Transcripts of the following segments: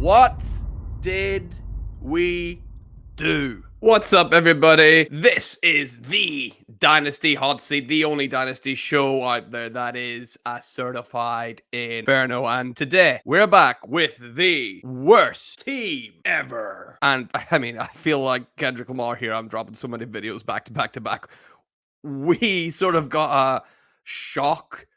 What did we do? What's up, everybody? This is the Dynasty Hotseat, the only Dynasty show out there that is a certified Inferno. And today, we're back with the worst team ever. And I mean, I feel like Kendrick Lamar here. I'm dropping so many videos back to back to back. We sort of got a shock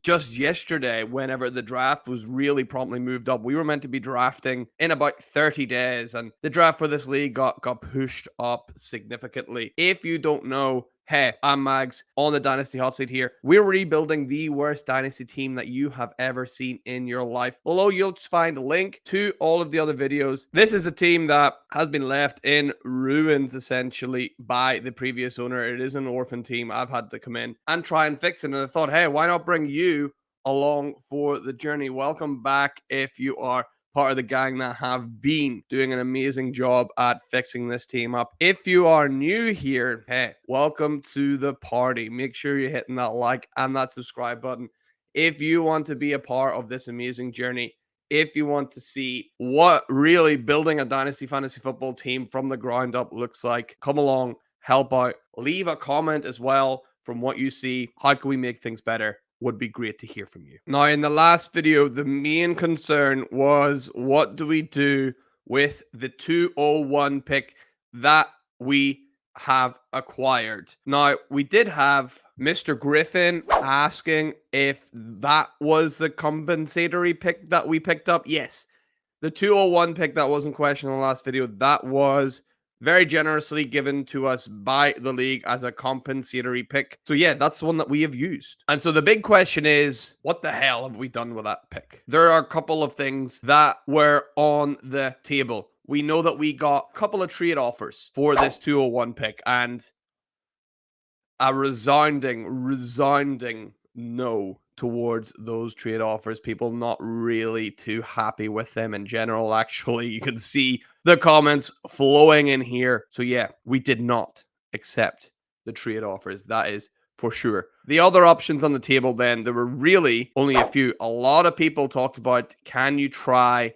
just yesterday, whenever the draft was really promptly moved up. We were meant to be drafting in about 30 days, and the draft for this league got pushed up significantly. If you don't know, hey, I'm Mags on the Dynasty Hotseat here. We're rebuilding the worst Dynasty team that you have ever seen in your life. Below, you'll find a link to all of the other videos. This is a team that has been left in ruins, essentially, by the previous owner. It is an orphan team. I've had to come in and try and fix it. And I thought, hey, why not bring you along for the journey? Welcome back if you are part of the gang that have been doing an amazing job at fixing this team up. If you are new here, hey, welcome to the party. Make sure you're hitting that like and that subscribe button. If you want to be a part of this amazing journey, if you want to see what really building a Dynasty Fantasy Football team from the ground up looks like, come along, help out, leave a comment as well from what you see. How can we make things better? Would be great to hear from you. Now, in the last video, the main concern was, what do we do with the 201 pick that we have acquired? Now, we did have Mr. Griffin asking if that was the compensatory pick that we picked up. Yes, the 201 pick that wasn't questioned in the last video, that was very generously given to us by the league as a compensatory pick. So yeah, that's the one that we have used. And so the big question is, what the hell have we done with that pick? There are a couple of things that were on the table. We know that we got a couple of trade offers for this 201 pick, and a resounding no towards those trade offers. People not really too happy with them in general. Actually, you can see the comments flowing in here. So yeah, we did not accept the trade offers. That is for sure. The other options on the table then, there were really only a few. A lot of people talked about, can you try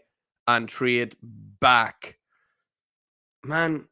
and trade back? Man,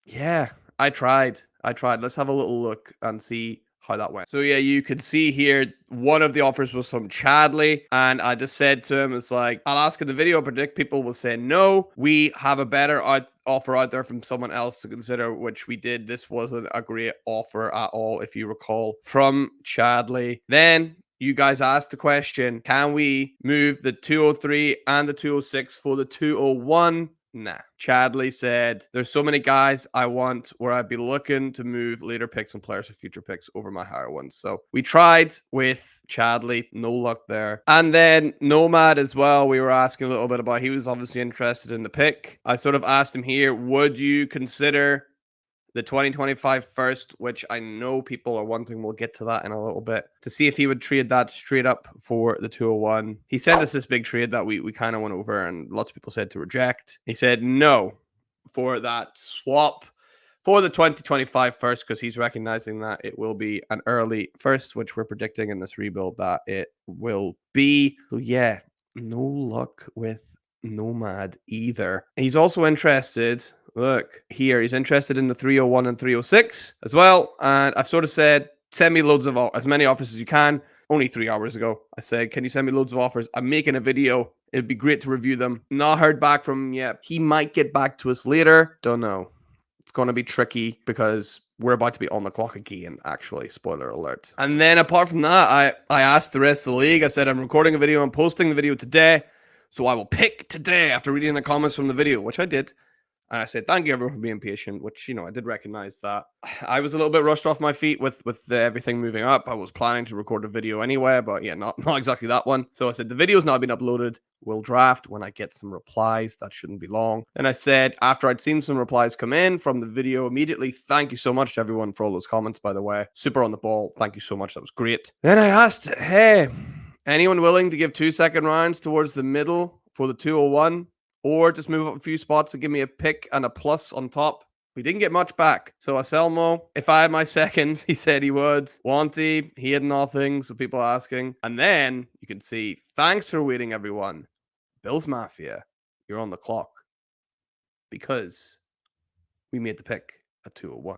yeah, I tried. Let's have a little look and see how that went. So yeah, you can see here, one of the offers was from Chadley, and I just said to him, it's like, I'll ask in the video, predict people will say no. We have a better offer out there from someone else to consider, which we did. This wasn't a great offer at all, if you recall, from Chadley. Then you guys asked the question, can we move the 203 and the 206 for the 201? Nah. Chadley said, there's so many guys I want where I'd be looking to move later picks and players for future picks over my higher ones. So we tried with Chadley, no luck there. And then Nomad as well, we were asking a little bit about, he was obviously interested in the pick. I sort of asked him here, would you consider the 2025 first, which I know people are wanting. We'll get to that in a little bit, to see if he would trade that straight up for the 201. He sent us this big trade that we kind of went over, and lots of people said to reject. He said no for that swap for the 2025 first, because he's recognizing that it will be an early first, which we're predicting in this rebuild that it will be. So yeah, no luck with Nomad either. He's also interested, look here, he's interested in the 301 and 306 as well. And I've sort of said, send me loads of as many offers as you can. Only 3 hours ago, I said, can you send me loads of offers? I'm making a video. It'd be great to review them. Not heard back from him yet. He might get back to us later. Don't know. It's going to be tricky because we're about to be on the clock again, actually. Spoiler alert. And then apart from that, I asked the rest of the league. I said, I'm recording a video and posting the video today. So I will pick today after reading the comments from the video, which I did. And I said, thank you everyone for being patient, which, you know, I did recognize that. I was a little bit rushed off my feet with everything moving up. I was planning to record a video anyway, but yeah, not exactly that one. So I said, the video's now been uploaded. We'll draft when I get some replies. That shouldn't be long. And I said, after I'd seen some replies come in from the video immediately, thank you so much to everyone for all those comments, by the way. Super on the ball. Thank you so much. That was great. Then I asked, hey, anyone willing to give 2 second rounds towards the middle for the 201? Or just move up a few spots and give me a pick and a plus on top? We didn't get much back. So Anselmo, if I had my second, he said he would. Wanty, he had nothing. So people asking. And then you can see, thanks for waiting, everyone. Bills Mafia, you're on the clock because we made the pick at 201.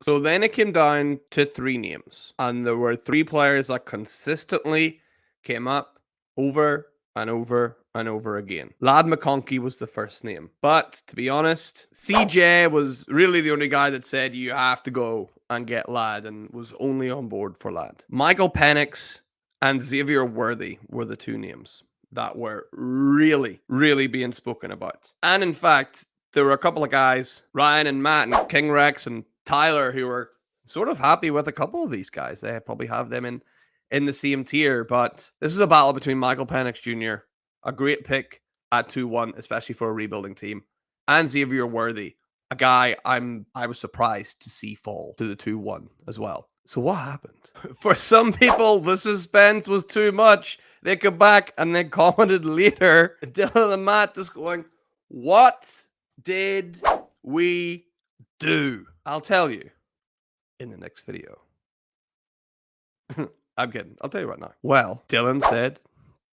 So then it came down to 3 names, and there were 3 players that consistently came up over and over and over again. Lad McConkey was the first name, but to be honest, CJ was really the only guy that said you have to go and get Lad and was only on board for Lad. Michael Penix and Xavier Worthy were the 2 names that were really, really being spoken about. And in fact, there were a couple of guys, Ryan and Matt and King Rex and Tyler, who were sort of happy with a couple of these guys. They probably have them in the same tier, but this is a battle between Michael Penix Jr., a great pick at 2-1, especially for a rebuilding team, and Xavier Worthy, a guy I was surprised to see fall to the 2-1 as well. So what happened? For some people, the suspense was too much. They come back and they commented later, Dylan and Matt just going, what did we do? I'll tell you in the next video. I'm kidding. I'll tell you right now. Well, Dylan said,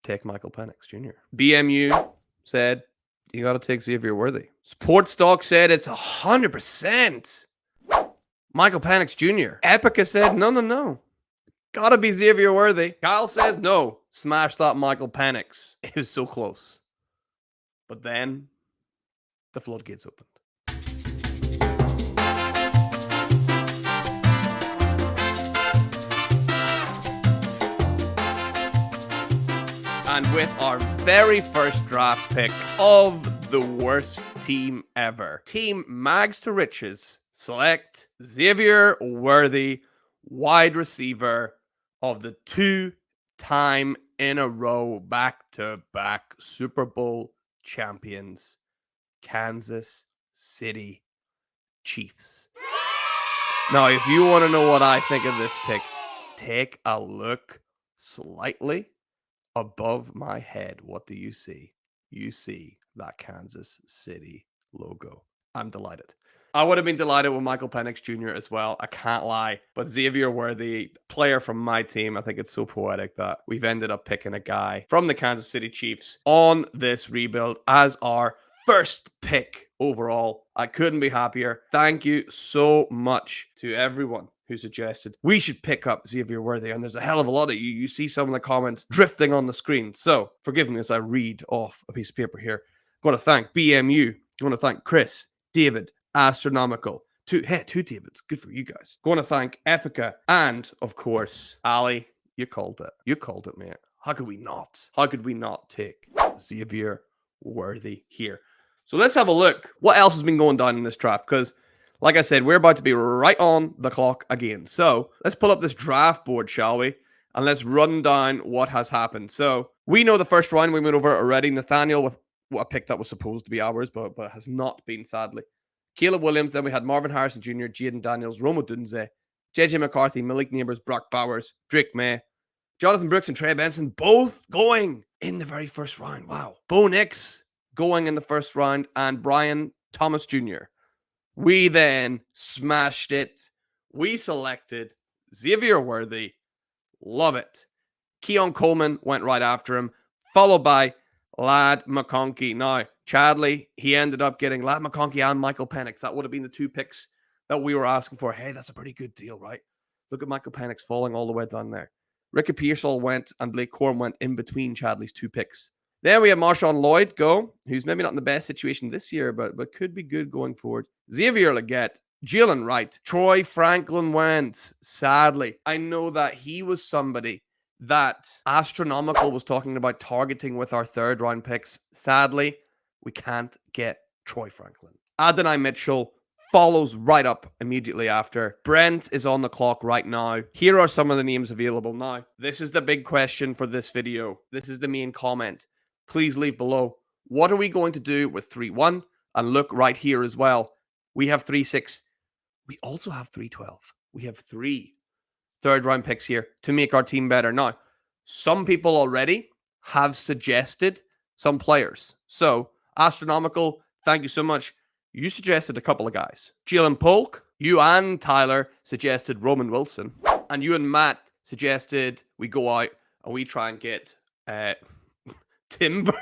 take Michael Penix Jr. BMU said, you got to take Xavier Worthy. Sports Talk said it's 100% Michael Penix Jr. Epica said, no. Gotta be Xavier Worthy. Kyle says, no. Smash that Michael Penix. It was so close. But then the floodgates opened. And with our very first draft pick of the worst team ever, Team Mags to Riches select Xavier Worthy, wide receiver of the 2-time in a row back-to-back Super Bowl champions, Kansas City Chiefs. Now, if you want to know what I think of this pick, take a look slightly above my head. What do you see? You see that Kansas City logo. I'm delighted. I would have been delighted with Michael Penix Jr. as well. I can't lie. But Xavier Worthy, player from my team, I think it's so poetic that we've ended up picking a guy from the Kansas City Chiefs on this rebuild as our first pick overall. I couldn't be happier. Thank you so much to everyone who suggested we should pick up Xavier Worthy. And there's a hell of a lot of you. You see some of the comments drifting on the screen. So forgive me as I read off a piece of paper here. I want to thank BMU. I want to thank Chris, David, Astronomical. Two Davids. Good for you guys. I want to thank Epica and, of course, Ali. You called it. You called it, mate. How could we not? How could we not take Xavier Worthy here? So let's have a look. What else has been going down in this draft? Because like I said, we're about to be right on the clock again. So let's pull up this draft board, shall we? And let's run down what has happened. So we know the first round we went over already. Nathaniel with a pick that was supposed to be ours, but has not been, sadly. Caleb Williams. Then we had Marvin Harrison Jr., Jaden Daniels, Roma Dunze, JJ McCarthy, Malik Neighbors, Brock Bowers, Drake May, Jonathan Brooks, and Trey Benson, both going in the very first round. Wow. Bo Nix going in the first round, and Brian Thomas Jr. We then smashed it. We selected Xavier Worthy. Love it. Keon Coleman went right after him, followed by Lad McConkey. Now, Chadley, he ended up getting Lad McConkey and Michael Penix. That would have been the 2 picks that we were asking for. Hey, that's a pretty good deal, right? Look at Michael Penix falling all the way down there. Ricky Pearsall went and Blake Corum went in between Chadley's 2 picks. Then we have Marshawn Lloyd go, who's maybe not in the best situation this year, but could be good going forward. Xavier Legette, Jalen Wright, Troy Franklin went. Sadly, I know that he was somebody that Astronomical was talking about targeting with our 3rd round picks. Sadly, we can't get Troy Franklin. Adonai Mitchell follows right up immediately after. Brent is on the clock right now. Here are some of the names available now. This is the big question for this video. This is the main comment. Please leave below. What are we going to do with 3-1? And look right here as well. We have 3-6. We also have 3-12. We have 3 3rd round picks here to make our team better. Now, some people already have suggested some players. So, Astronomical, thank you so much. You suggested a couple of guys. Jalen Polk, you and Tyler suggested Roman Wilson. And you and Matt suggested we go out and we try and get Timber.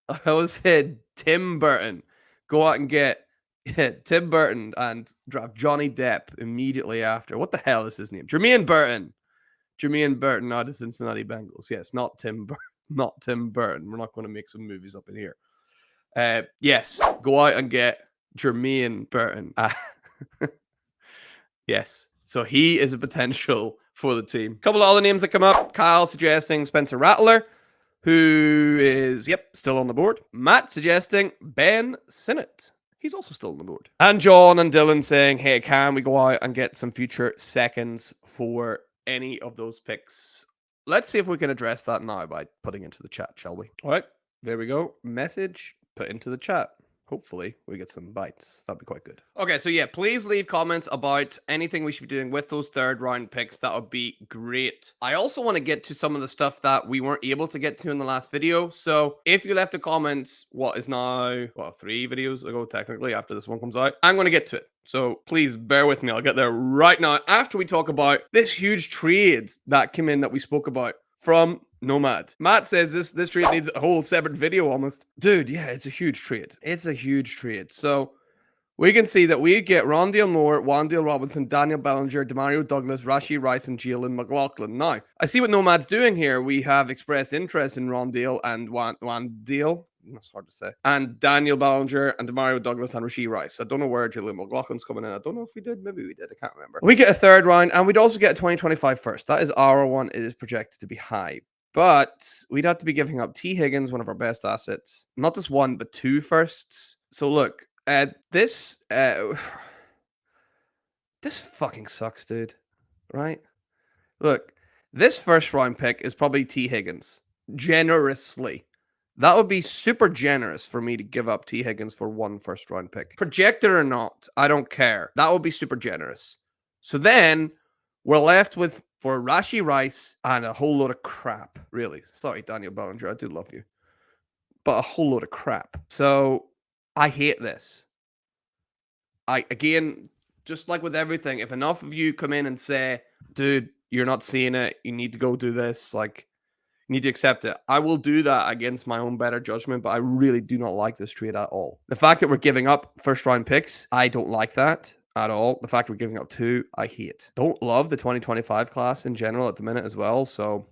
I always said Tim Burton. Go out and get Tim Burton and draft Johnny Depp immediately after. What the hell is his name? Jermaine Burton. Jermaine Burton, not the Cincinnati Bengals. Yes, not Tim Burton. Not Tim Burton. We're not going to make some movies up in here. Yes, go out and get Jermaine Burton. Yes. So he is a potential for the team. A couple of other names that come up. Kyle suggesting Spencer Rattler, who is, still on the board. Matt suggesting Ben Sinnott. He's also still on the board. And John and Dylan saying, hey, can we go out and get some future seconds for any of those picks? Let's see if we can address that now by putting into the chat, shall we? All right, there we go. Message put into the chat. Hopefully we get some bites. That'd be quite good. Okay, so yeah, please leave comments about anything we should be doing with those third round picks. That would be great. I also want to get to some of the stuff that we weren't able to get to in the last video. So if you left a comment, what is now, 3 videos ago, technically, after this one comes out, I'm going to get to it. So please bear with me. I'll get there right now after we talk about this huge trade that came in that we spoke about from Nomad. Matt says this trade needs a whole separate video almost. Dude, yeah, it's a huge trade. It's a huge trade. So we can see that we get Rondale Moore, Wan'Dale Robinson, Daniel Bellinger, Demario Douglas, Rashee Rice, and Jalen McLaughlin. Now, I see what Nomad's doing here. We have expressed interest in Rondale and Wan'Dale. That's hard to say. And Daniel Bellinger and Demario Douglas and Rashee Rice. I don't know where Jalen McLaughlin's coming in. I don't know if we did. Maybe we did. I can't remember. We get a third round, and we'd also get a 2025 first. That is our one. It is projected to be high. But we'd have to be giving up T. Higgins, one of our best assets. Not just one, but 2 firsts. So look, this fucking sucks, dude. Right? Look, this first round pick is probably T. Higgins. Generously. That would be super generous for me to give up T. Higgins for 1 first round pick. Projected or not, I don't care. That would be super generous. So then we're left with for Rashee Rice and a whole load of crap. Really. Sorry, Daniel Bellinger. I do love you. But a whole load of crap. So I hate this. Again, just like with everything, if enough of you come in and say, dude, you're not seeing it, you need to go do this, like, you need to accept it. I will do that against my own better judgment, but I really do not like this trade at all. The fact that we're giving up first round picks, I don't like that at all. The fact we're giving up 2, I hate. Don't love the 2025 class in general at the minute as well, so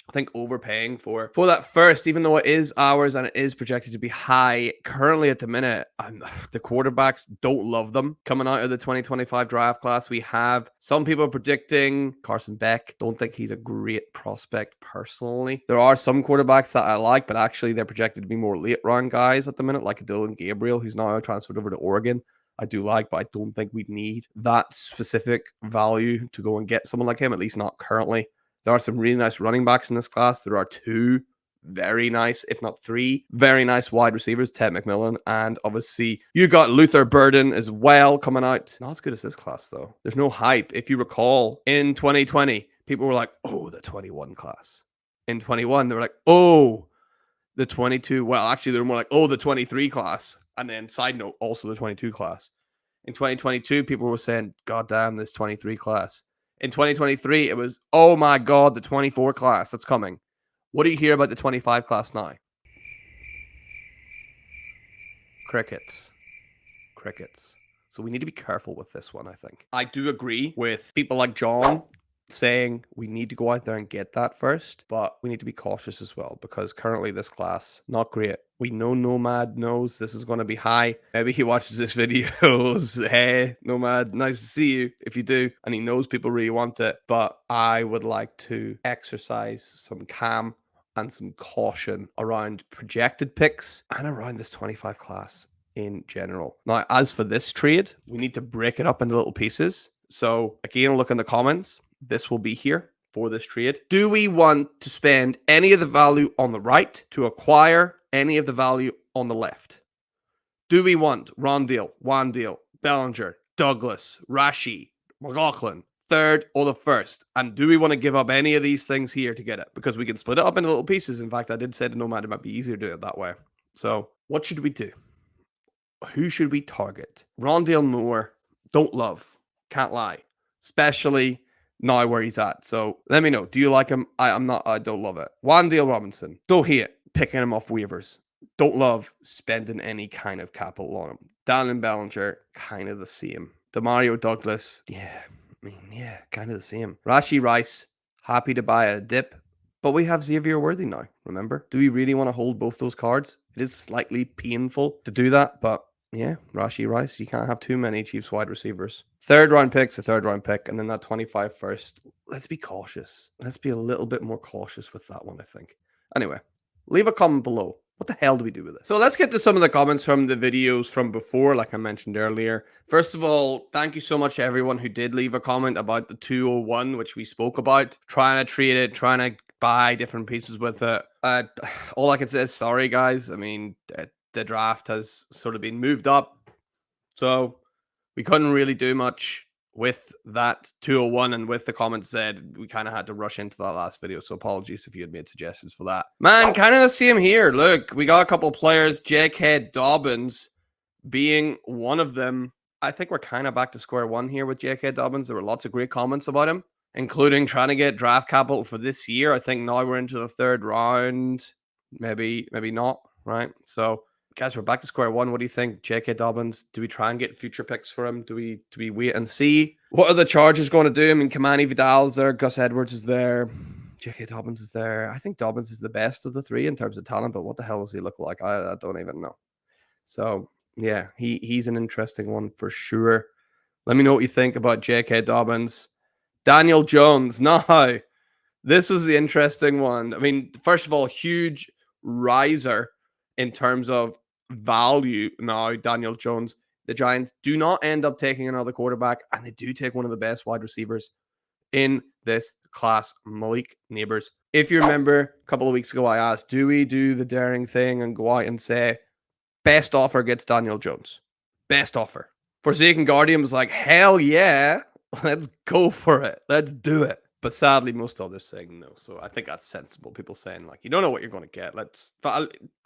I think overpaying for that first, even though it is ours and it is projected to be high currently at the minute, the quarterbacks, don't love them. Coming out of the 2025 draft class, we have some people predicting Carson Beck. Don't think he's a great prospect personally. There are some quarterbacks that I like, but actually they're projected to be more late round guys at the minute, like Dylan Gabriel, who's now transferred over to Oregon. I do like, but I don't think we'd need that specific value to go and get someone like him, at least not currently. There are some really nice running backs in this class. There are 2 very nice, if not 3, very nice wide receivers, Ted McMillan, and obviously you got Luther Burden as well coming out. Not as good as this class, though. There's no hype. If you recall, in 2020, people were like, oh, the 21 class. In 21, they were like, oh, the 22. Well, actually, they were more like, oh, the 23 class. And then, side note, also the 22 class. In 2022, people were saying, God damn, this 23 class. In 2023, it was, oh my God, the 24 class that's coming. What do you hear about the 25 class now? Crickets. Crickets. So we need to be careful with this one, I think. I do agree with people like John saying we need to go out there and get that first, but we need to be cautious as well because currently this class, not great. We know Nomad knows this is going to be high. Maybe he watches this video, hey, Nomad, nice to see you if you do, and he knows people really want it, but I would like to exercise some calm and some caution around projected picks and around this 25 class in general. Now, as for this trade, we need to break it up into little pieces. So again, look in the comments. This will be here for this trade. Do we want to spend any of the value on the right to acquire any of the value on the left? Do we want Rondale, Wan'Dale, Bellinger, Douglas, Rashee, McLaughlin, third or the first? And do we want to give up any of these things here to get it? Because we can split it up into little pieces. In fact, I did say to Nomad it might be easier to do it that way. So what should we do? Who should we target? Rondale Moore, don't love, can't lie. Especially now where he's at. So let me know. Do you like him? I don't love it. Wan'Dale Robinson. Don't hate picking him off waivers. Don't love spending any kind of capital on him. Dallin Bellinger, kind of the same. Demario Douglas, yeah, kind of the same. Rashee Rice, happy to buy a dip. But we have Xavier Worthy now, remember? Do we really want to hold both those cards? It is slightly painful to do that, but yeah, Rashee Rice, you can't have too many Chiefs wide receivers. Third round pick's a third round pick, and then that 25 first. Let's be cautious. Let's be a little bit more cautious with that one, I think. Anyway, leave a comment below. What the hell do we do with this? So let's get to some of the comments from the videos from before, like I mentioned earlier. First of all, thank you so much to everyone who did leave a comment about the 201, which we spoke about. Trying to trade it, trying to buy different pieces with it. All I can say is sorry, guys. I mean, the draft has sort of been moved up, so we couldn't really do much with that 201, and with the comments said, we kind of had to rush into that last video, so apologies if you had made suggestions for that. Man, kind of the same here. Look, we got a couple of players, J.K. Dobbins being one of them. I think we're kind of back to square one here with J.K. Dobbins. There were lots of great comments about him, including trying to get draft capital for this year. I think now we're into the third round. Maybe not, right? So guys, we're back to square one. What do you think? J.K. Dobbins, do we try and get future picks for him? Do we wait and see? What are the Chargers going to do? I mean, Kamani Vidal's there. Gus Edwards is there. J.K. Dobbins is there. I think Dobbins is the best of the three in terms of talent, but what the hell does he look like? I don't even know. So, yeah, he's an interesting one for sure. Let me know what you think about J.K. Dobbins. Daniel Jones. Now, this was the interesting one. I mean, first of all, huge riser in terms of value now, Daniel Jones. The Giants do not end up taking another quarterback, and they do take one of the best wide receivers in this class, Malik Neighbors. If you remember, a couple of weeks ago, I asked, do we do the daring thing and go out and say, best offer gets Daniel Jones? Best offer. Forsaken Guardian was like, hell yeah, let's go for it. Let's do it. But sadly, most others saying no. So I think that's sensible. People saying, like, you don't know what you're going to get.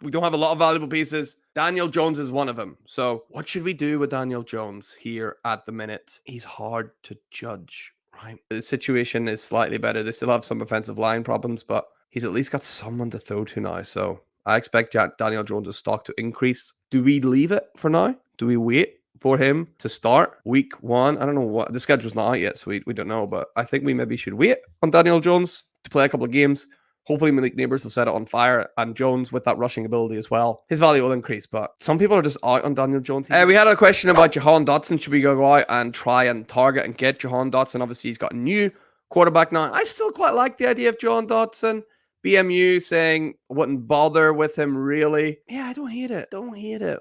We don't have a lot of valuable pieces. Daniel Jones is one of them. So what should we do with Daniel Jones here at the minute? He's hard to judge, right? The situation is slightly better. They still have some offensive line problems, but he's at least got someone to throw to now. So I expect Daniel Jones' stock to increase. Do we leave it for now? Do we wait for him to start week one? I don't know what the schedule's not out yet, so we don't know, but I think we maybe should wait on Daniel Jones to play a couple of games. Hopefully Malik Neighbors will set it on fire, and Jones with that rushing ability as well, his value will increase. But some people are just out on Daniel Jones. We had a question about Jahan Dotson. Should we go out and try and target and get Jahan Dotson? Obviously he's got a new quarterback now. I still quite like the idea of Jahan Dotson. BMU saying wouldn't bother with him really. Yeah, I don't hate it.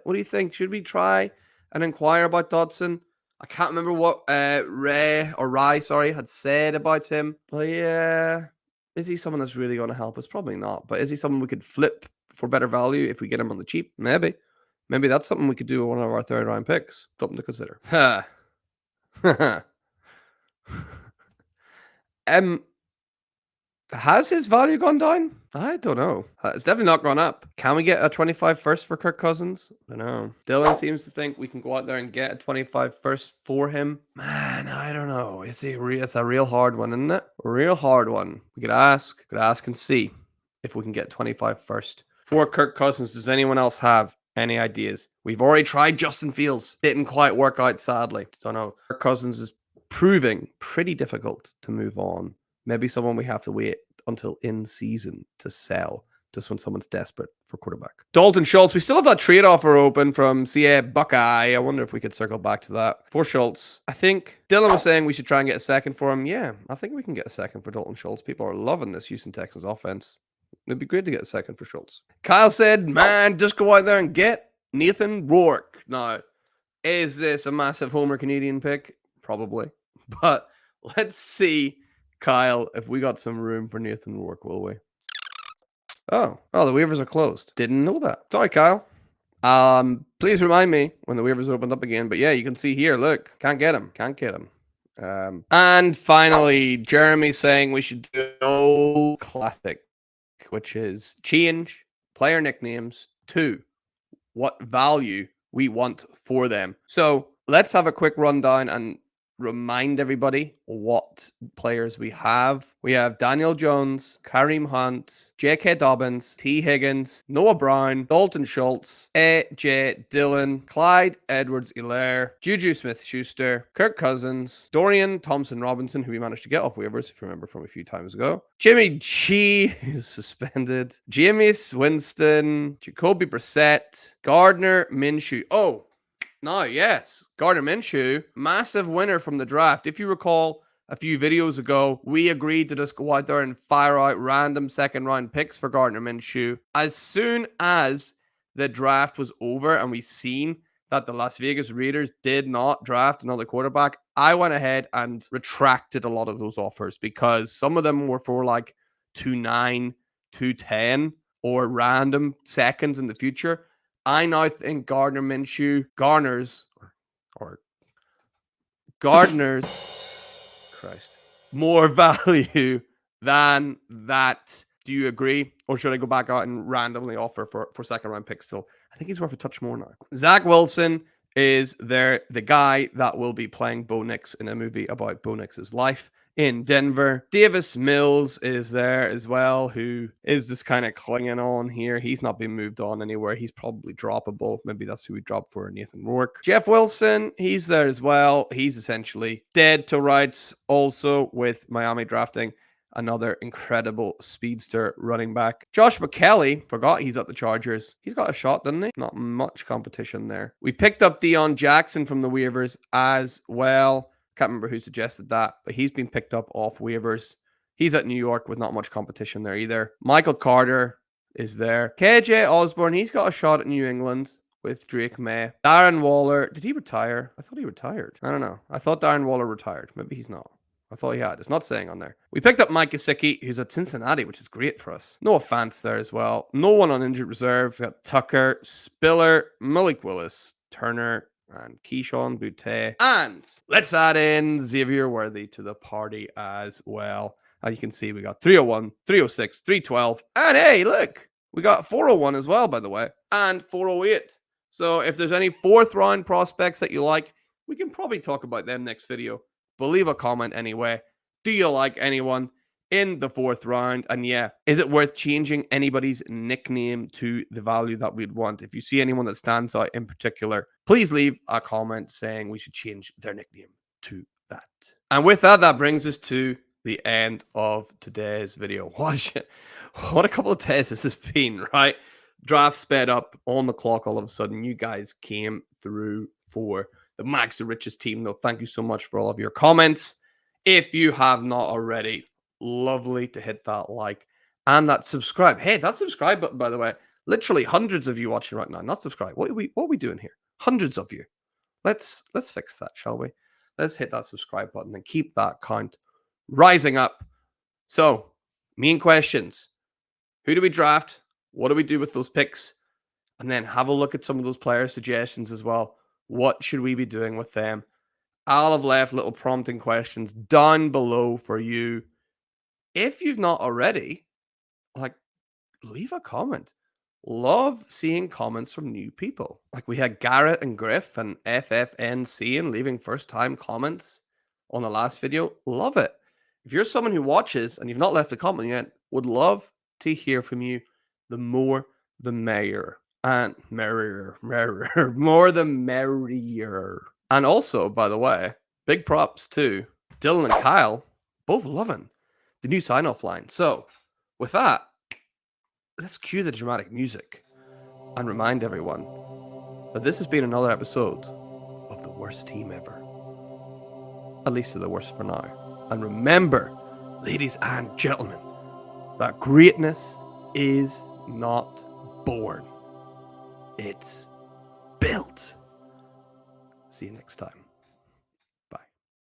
What do you think? Should we try and inquire about Dodson? I can't remember what Rai had said about him. But yeah, is he someone that's really going to help us? Probably not. But is he someone we could flip for better value if we get him on the cheap? Maybe. Maybe that's something we could do with one of our third round picks. Something to consider. Has his value gone down? I don't know. It's definitely not gone up. Can we get a 25 first for Kirk Cousins? I don't know. Dylan seems to think we can go out there and get a 25 first for him. Man, I don't know. It's a real hard one, isn't it? A real hard one. We could ask and see if we can get 25 first for Kirk Cousins. Does anyone else have any ideas? We've already tried Justin Fields. Didn't quite work out, sadly. Don't know. Kirk Cousins is proving pretty difficult to move on. Maybe someone we have to wait until in season to sell, just when someone's desperate for quarterback. Dalton Schultz, we still have that trade offer open from CA Buckeye. I wonder if we could circle back to that. For Schultz, I think Dylan was saying we should try and get a second for him. Yeah, I think we can get a second for Dalton Schultz. People are loving this Houston Texans offense. It'd be great to get a second for Schultz. Kyle said, man, just go out there and get Nathan Rourke. Now, is this a massive homer Canadian pick? Probably. But let's see, Kyle, if we got some room for Nathan Rourke, will we? Oh, the waivers are closed. Didn't know that. Sorry, Kyle. Please remind me when the waivers opened up again. But yeah, you can see here, look, can't get him. And finally, Jeremy saying we should do no classic, which is change player nicknames to what value we want for them. So let's have a quick rundown and remind everybody what players we have. We have Daniel Jones, Kareem Hunt, J.K. Dobbins, T. Higgins, Noah Brown, Dalton Schultz, A.J. Dillon, Clyde Edwards-Helaire, Juju Smith-Schuster, Kirk Cousins, Dorian Thompson-Robinson, who we managed to get off waivers, if you remember from a few times ago, Jimmy G, who's suspended, Jameis Winston, Jacoby Brissett, Gardner Minshew. Oh, no, yes. Gardner Minshew, massive winner from the draft. If you recall, a few videos ago, we agreed to just go out there and fire out random second round picks for Gardner Minshew. As soon as the draft was over and we seen that the Las Vegas Raiders did not draft another quarterback, I went ahead and retracted a lot of those offers because some of them were for like 2.9, 2.10, or random seconds in the future. I now think Gardner Minshew garners Christ, more value than that. Do you agree? Or should I go back out and randomly offer for second round picks still? I think he's worth a touch more now. Zach Wilson is the guy that will be playing Bo Nix in a movie about Bo Nix's life in Denver. Davis Mills is there as well, who is just kind of clinging on here. He's not been moved on anywhere. He's probably droppable. Maybe that's who we dropped for Nathan Rourke. Jeff Wilson, he's there as well. He's essentially dead to rights. Also with Miami drafting another incredible speedster running back. Josh McKelly, forgot he's at the Chargers. He's got a shot, doesn't he? Not much competition there. We picked up Deion Jackson from the waivers as well. Can't remember who suggested that, but he's been picked up off waivers. He's at New York with not much competition there either. Michael Carter is there. KJ Osborne, he's got a shot at New England with Drake May. Darren Waller, did he retire? I thought he retired. I don't know. I thought Darren Waller retired. Maybe he's not. I thought he had. It's not saying on there. We picked up Mike Gesicki, who's at Cincinnati, which is great for us. Noah Fant there as well. No one on injured reserve. We got Tucker, Spiller, Malik Willis, Turner, and Keyshawn Boutte. And let's add in Xavier Worthy to the party as well. As you can see, we got 301, 306, 312. And hey, look, we got 401 as well, by the way, and 408. So if there's any fourth round prospects that you like, we can probably talk about them next video. But leave a comment anyway. Do you like anyone in the fourth round? And yeah, is it worth changing anybody's nickname to the value that we'd want? If you see anyone that stands out in particular, please leave a comment saying we should change their nickname to that. And with that, that brings us to the end of today's video. What a couple of days this has been, right? Draft sped up on the clock all of a sudden. You guys came through for the Max the Richest team, though. Thank you so much for all of your comments. If you have not already, lovely to hit that like and that subscribe. Hey, that subscribe button, by the way, literally hundreds of you watching right now, not subscribe. What are we doing here? Hundreds of you. Let's fix that, shall we? Let's hit that subscribe button and keep that count rising up. So, main questions. Who do we draft? What do we do with those picks? And then have a look at some of those player suggestions as well. What should we be doing with them? I'll have left little prompting questions down below for you. If you've not already, leave a comment. Love seeing comments from new people. Like we had Garrett and Griff and FFNC and leaving first-time comments on the last video. Love it. If you're someone who watches and you've not left a comment yet, would love to hear from you. The more, the merrier. And merrier. More the merrier. And also, by the way, big props to Dylan and Kyle, both loving the new sign-off line. So, with that, let's cue the dramatic music and remind everyone that this has been another episode of The Worst Team Ever. At least to the worst for now. And remember, ladies and gentlemen, that greatness is not born. It's built. See you next time.